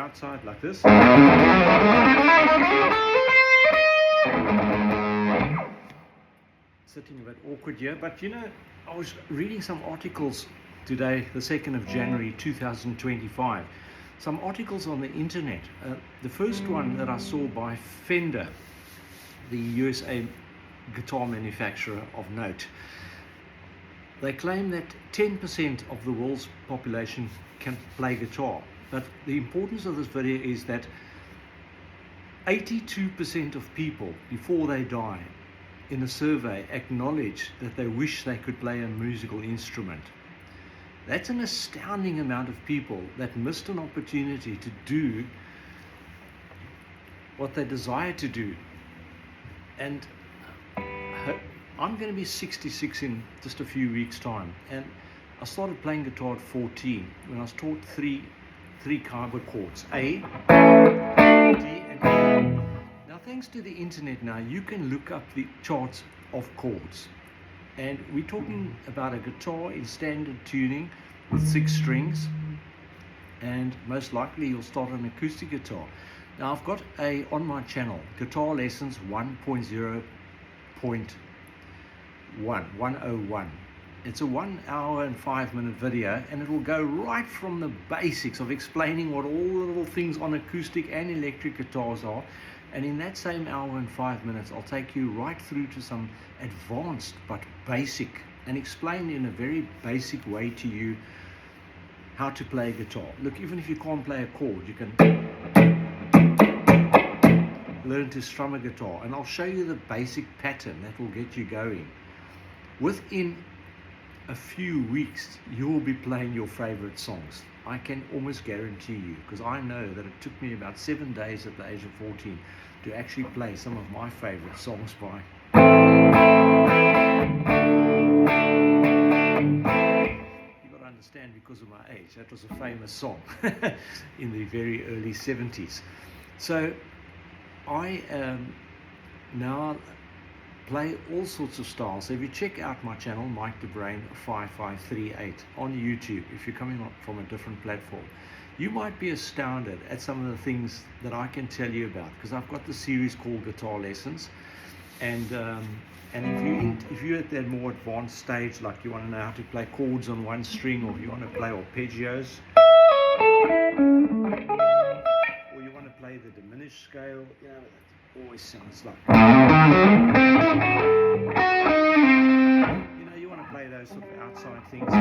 outside like this. Sitting a bit awkward here, but you know, I was reading some articles today, the 2nd of January 2025. Some articles on the internet. The first one that I saw by Fender, the USA guitar manufacturer of note. They claim that 10% of the world's population can play guitar. But the importance of this video is that 82% of people, before they die, in a survey, acknowledge that they wish they could play a musical instrument. That's an astounding amount of people that missed an opportunity to do what they desire to do. And I'm going to be 66 in just a few weeks' time, and I started playing guitar at 14 when I was taught three keyboard chords, A, D, and E. Now, thanks to the internet now, you can look up the charts of chords, and we're talking about a guitar in standard tuning with 6 strings, and most likely you'll start an acoustic guitar. Now, I've got on my channel, Guitar Lessons 1.1. It's a 1 hour and 5 minute video, and it will go right from the basics of explaining what all the little things on acoustic and electric guitars are. And in that same hour and 5 minutes, I'll take you right through to some advanced but basic, and explain in a very basic way to you how to play a guitar. Look, even if you can't play a chord, you can learn to strum a guitar, and I'll show you the basic pattern that will get you going. Within a few weeks, you will be playing your favorite songs. I can almost guarantee you, because I know that it took me about 7 days at the age of 14 to actually play some of my favorite songs by. You got to understand, because of my age, that was a famous song in the very early 70s. So I now play all sorts of styles. So if you check out my channel, Mike De Bruin 5538 on YouTube, if you're coming from a different platform, you might be astounded at some of the things that I can tell you about, because I've got the series called Guitar Lessons, and if you're at that more advanced stage, like you want to know how to play chords on one string, or you want to play arpeggios, or you want to play the diminished scale, you know, that always sounds like, you know, you want to play those sort of outside things.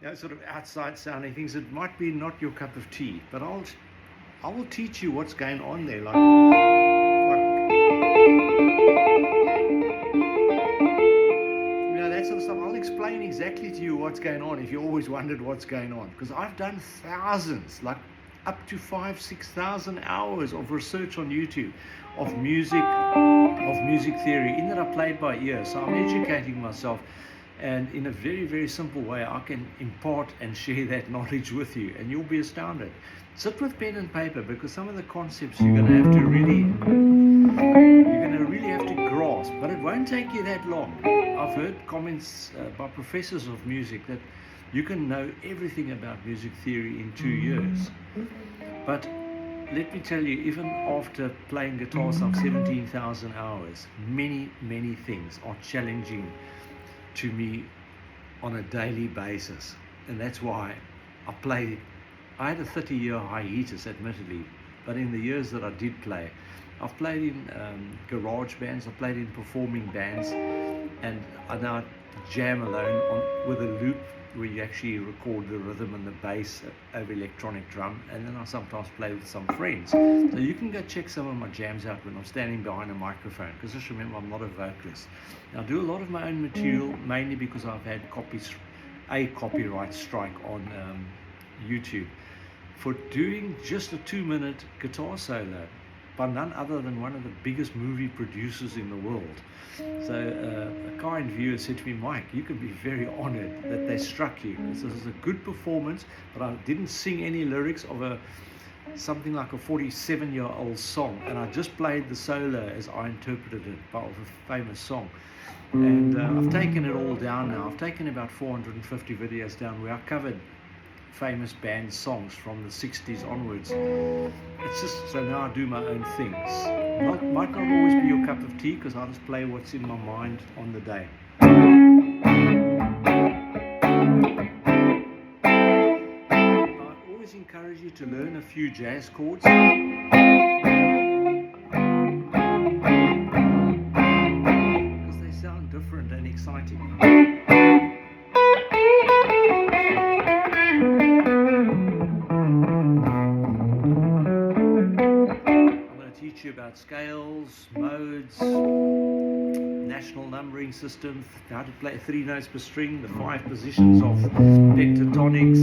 Yeah, sort of outside sounding things. It might be not your cup of tea, but I will teach you what's going on there, like you know, that sort of stuff. I'll explain exactly to you what's going on if you always wondered what's going on, because I've done thousands, like up to 5,000-6,000 hours of research on YouTube of music theory, in that I played by ear. So I'm educating myself, and in a very, very simple way, I can impart and share that knowledge with you, and you'll be astounded. Sit with pen and paper, because some of the concepts you're going to really have to grasp, but it won't take you that long. I've heard comments by professors of music that you can know everything about music theory in 2 years. But let me tell you, even after playing guitar some 17,000 hours, many, many things are challenging to me on a daily basis. And that's why I had a 30-year hiatus, admittedly, but in the years that I did play, I've played in garage bands, I've played in performing bands, and I now jam alone with a loop where you actually record the rhythm and the bass over electronic drum, and then I sometimes play with some friends. So you can go check some of my jams out when I'm standing behind a microphone, because just remember, I'm not a vocalist. Now, I do a lot of my own material, mainly because I've had a copyright strike on YouTube for doing just a 2-minute guitar solo by none other than one of the biggest movie producers in the world. So a kind viewer said to me, Mike, you can be very honored that they struck you. This is a good performance, but I didn't sing any lyrics of a something like a 47-year-old song, and I just played the solo as I interpreted it of a famous song. And I've taken it all down now. I've taken about 450 videos down where I covered famous band songs from the 60s onwards. It's just, so now I do my own things. Might not always be your cup of tea, because I just play what's in my mind on the day. I always encourage you to learn a few jazz chords. Different and exciting. I'm going to teach you about scales, modes, national numbering system, how to play 3 notes per string, the 5 positions of pentatonics,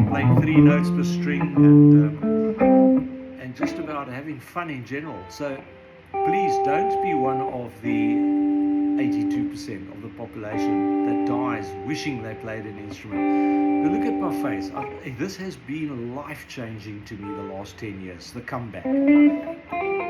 playing 3 notes per string, and just about having fun in general. So please don't be one of the 82% of the population that dies wishing they played an instrument. But look at my face. This has been life-changing to me the last 10 years, the comeback. I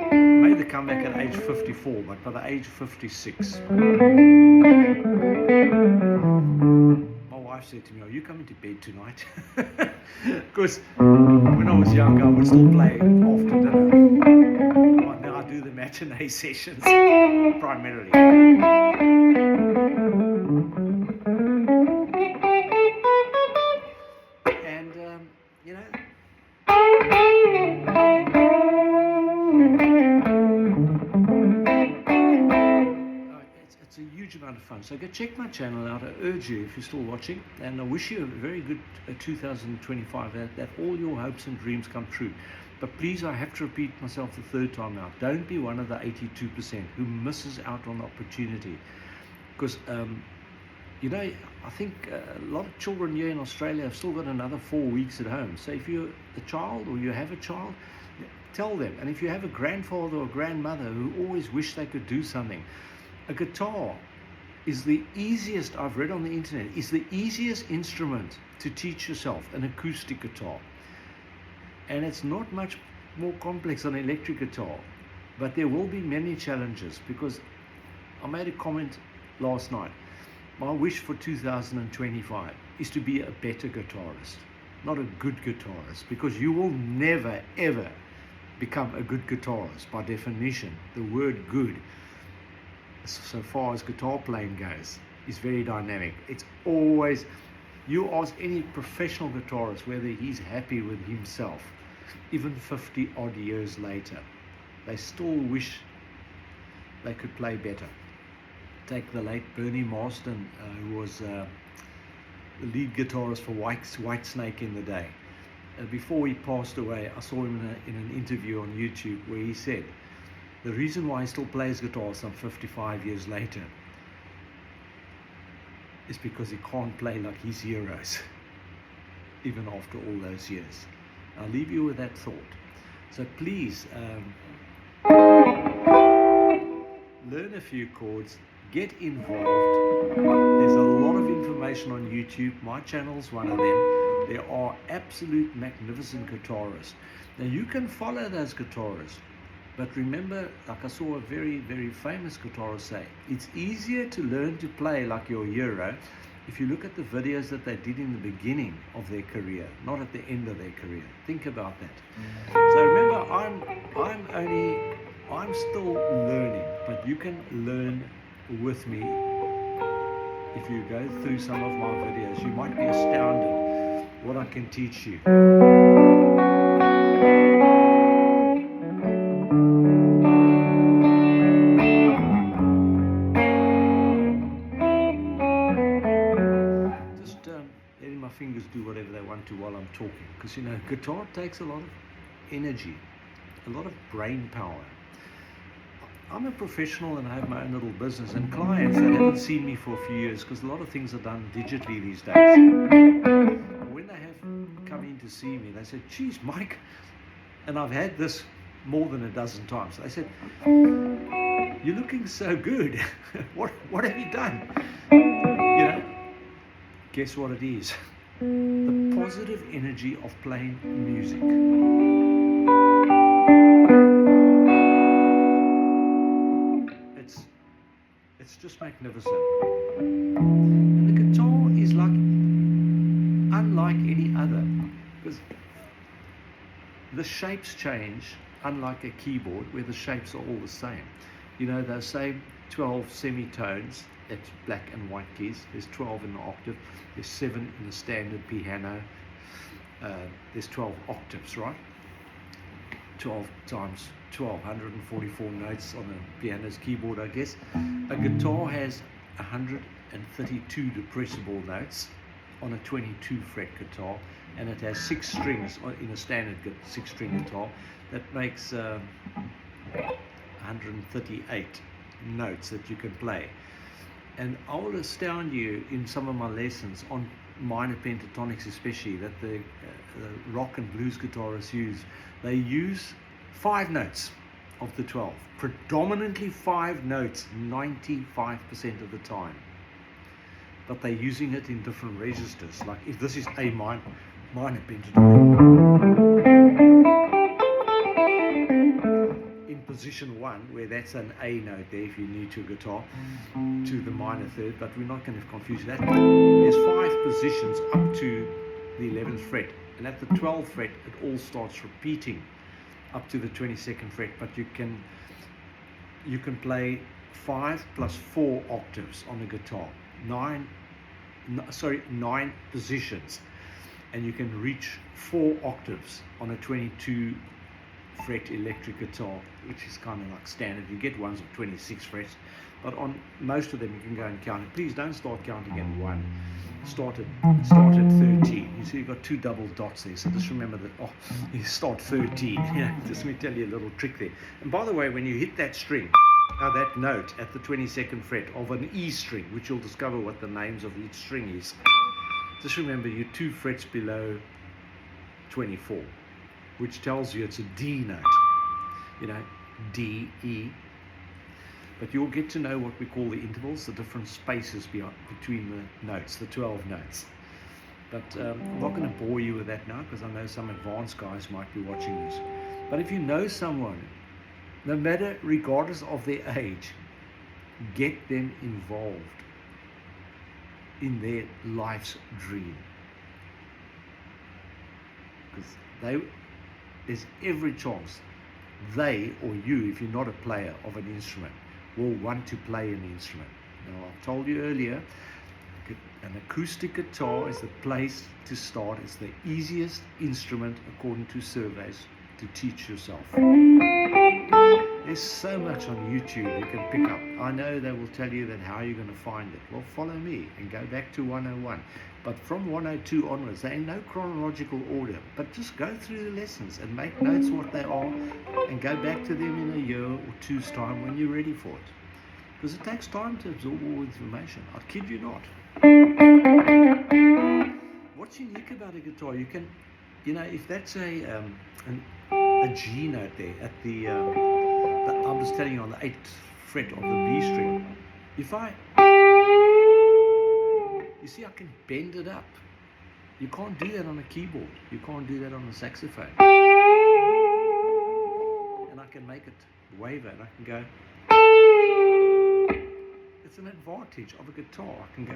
made the comeback at age 54, but by the age of 56, my wife said to me, "Are you coming to bed tonight?" Because when I was young, I would still play after dinner. But now I do the matinee sessions primarily. And, you know, it's a huge amount of fun. So go check my channel out. I urge you, if you're still watching, and I wish you a very good 2025, that all your hopes and dreams come true. But please, I have to repeat myself the third time now. Don't be one of the 82% who misses out on the opportunity. Because, you know, I think a lot of children here in Australia have still got another 4 weeks at home. So if you're a child or you have a child, tell them. And if you have a grandfather or grandmother who always wish they could do something, a guitar is the easiest, I've read on the internet, is the easiest instrument to teach yourself, an acoustic guitar. And it's not much more complex than an electric guitar, but there will be many challenges, because I made a comment last night. My wish for 2025 is to be a better guitarist, not a good guitarist, because you will never ever become a good guitarist. By definition, the word good, so far as guitar playing goes, is very dynamic. It's always, you ask any professional guitarist whether he's happy with himself, even 50 odd years later, they still wish they could play better. Take the late Bernie Marsden, who was the lead guitarist for Whitesnake in the day. Before he passed away, I saw him in an interview on YouTube where he said the reason why he still plays guitar some 55 years later is because he can't play like his heroes, even after all those years. I'll leave you with that thought. So please, learn a few chords, get involved. There's a lot of information on YouTube. My channel's one of them. There are absolute magnificent guitarists. Now you can follow those guitarists, but remember, like I saw a very, very famous guitarist say, it's easier to learn to play like your hero if you look at the videos that they did in the beginning of their career, not at the end of their career. Think about that. So remember, I'm still learning, but you can learn with me. If you go through some of my videos, you might be astounded what I can teach you. Letting my fingers do whatever they want to while I'm talking, because you know, guitar takes a lot of energy, a lot of brain power. I'm a professional and I have my own little business, and clients that haven't seen me for a few years, because a lot of things are done digitally these days, when they have come in to see me, they said, "Geez, Mike," and I've had this more than a dozen times, they said, "You're looking so good." what have you done? You know, guess what it is? The positive energy of playing music. It's just magnificent. And the guitar is like unlike any other, because the shapes change, unlike a keyboard where the shapes are all the same. You know, those same 12 semitones, that's black and white keys. There's 12 in the octave, there's 7 in the standard piano, there's 12 octaves, right? 12 times 12, 144 notes on a piano's keyboard, I guess. A guitar has 132 depressible notes on a 22 fret guitar, and it has 6 strings in a standard 6-string guitar. That makes 138 notes that you can play. And I will astound you in some of my lessons on minor pentatonics especially, that the rock and blues guitarists use. They use 5 notes of the 12, predominantly 5 notes 95% of the time, but they're using it in different registers. Like if this is A minor pentatonic, in position 1, where that's an A note there if you're new to a guitar, to the minor third, but we're not going to confuse that. There's 5 positions up to the 11th fret, and at the 12th fret it all starts repeating up to the 22nd fret, but you can play 5 plus 4 octaves on the guitar, 9 positions, and you can reach 4 octaves on a 22 fret electric guitar, which is kind of like standard. You get ones of 26 frets, but on most of them you can go and count it. Please don't start counting at 1. Start at 13. You see you've got 2 double dots there, so just remember that, you start 13. Just let me tell you a little trick there. And by the way, when you hit that string, that note at the 22nd fret of an E string, which you'll discover what the names of each string is, just remember you're 2 frets below 24, which tells you it's a D note, you know, D, E. But you'll get to know what we call the intervals, the different spaces between the notes, the 12 notes. But I'm not going to bore you with that now, because I know some advanced guys might be watching this. But if you know someone, no matter, regardless of their age, get them involved in their life's dream. Because there's every chance they, or you, if you're not a player of an instrument, will want to play an instrument. Now, I've told you earlier, an acoustic guitar is the place to start. It's the easiest instrument, according to surveys, to teach yourself. There's so much on YouTube you can pick up. I know they will tell you that how you're going to find it. Well, follow me and go back to 101. But from 102 onwards, there ain't no chronological order. But just go through the lessons and make notes what they are, and go back to them in a year or two's time when you're ready for it. Because it takes time to absorb all information. I kid you not. What's unique about a guitar, you can, you know, if that's a G note there at the I'm just telling you, on the 8th fret of the B string, you see, I can bend it up. You can't do that on a keyboard. You can't do that on a saxophone. And I can make it waver, and I can go. It's an advantage of a guitar. I can go.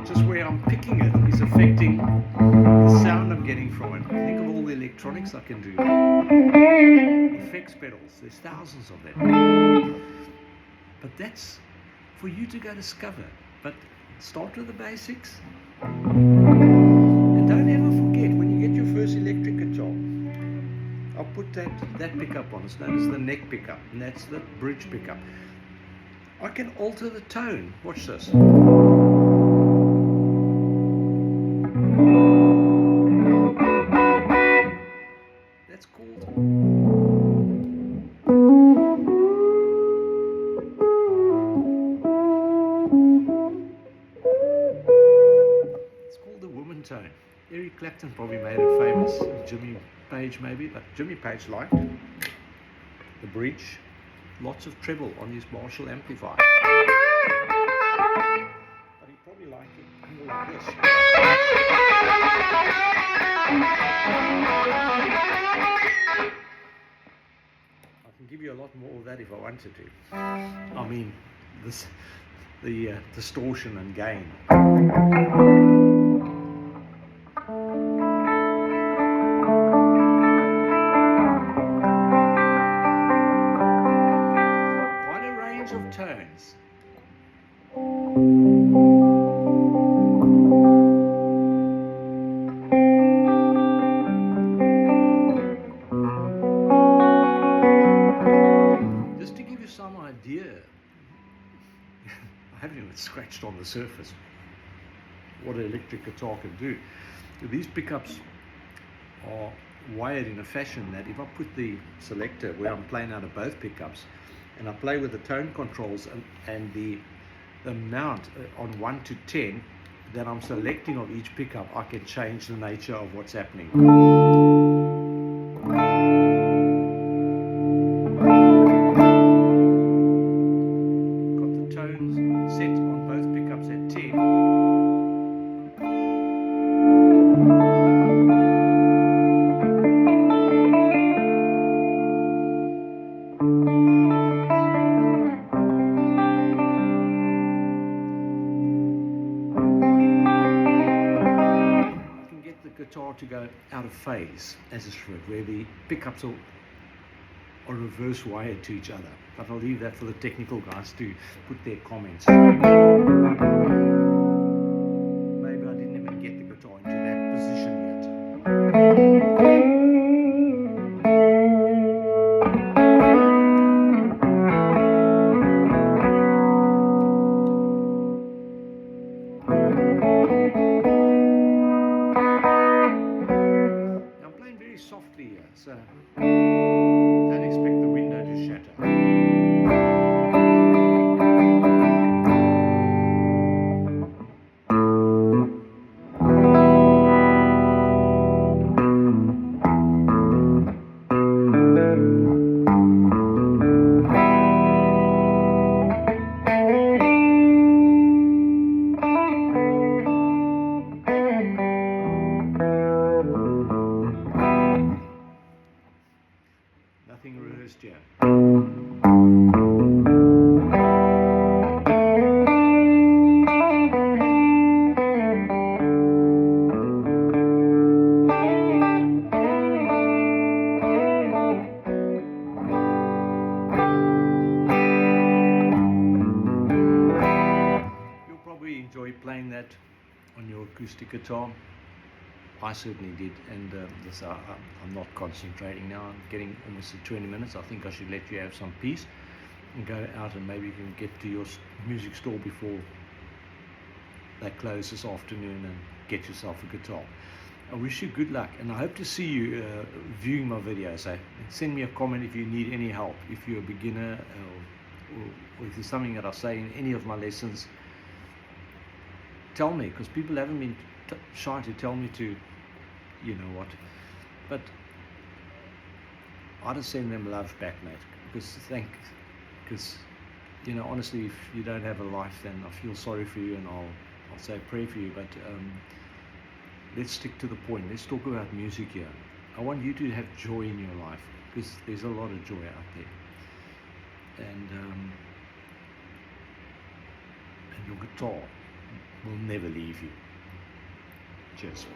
Just where I'm picking it is affecting the sound I'm getting from it. Think of all the electronics I can do. Effects pedals, there's thousands of them. But that's for you to go discover. But start with the basics. And don't ever forget, when you get your first electric guitar, I'll put that pickup on. It's known as the neck pickup, and that's the bridge pickup. I can alter the tone. Watch this. That's called the woman tone. Eric Clapton probably made it famous. Jimmy Page maybe, but Jimmy Page liked the bridge. Lots of treble on his Marshall amplifier. But he probably liked it more like this. can give you a lot more of that if I wanted to. I mean, the distortion and gain. Quite a range of tones. Just to give you some idea, I haven't even scratched on the surface what an electric guitar can do. These pickups are wired in a fashion that if I put the selector where I'm playing out of both pickups and I play with the tone controls and the amount on 1 to 10 that I'm selecting of each pickup, I can change the nature of what's happening. Got the tones set on both pickups at 10. Guitar to go out of phase as a shred, where the pickups are reverse wired to each other. But I'll leave that for the technical guys to put their comments. Maybe I didn't even get the guitar into that position softly here, so don't expect the window to shatter. Nothing rehearsed yet. You'll probably enjoy playing that on your acoustic guitar. I certainly did, and I'm not concentrating now. I'm getting almost to 20 minutes. I think I should let you have some peace and go out, and maybe you can get to your music store before they close this afternoon and get yourself a guitar. I wish you good luck, and I hope to see you viewing my videos. Send me a comment if you need any help, if you're a beginner, or if there's something that I say in any of my lessons. Tell me, because people haven't been shy to tell me to, you know what, but I just send them love back, mate, because you know, honestly, if you don't have a life, then I feel sorry for you, and I'll say a prayer for you, but let's stick to the point. Let's talk about music here. I want you to have joy in your life, because there's a lot of joy out there, and your guitar will never leave you. Cheers.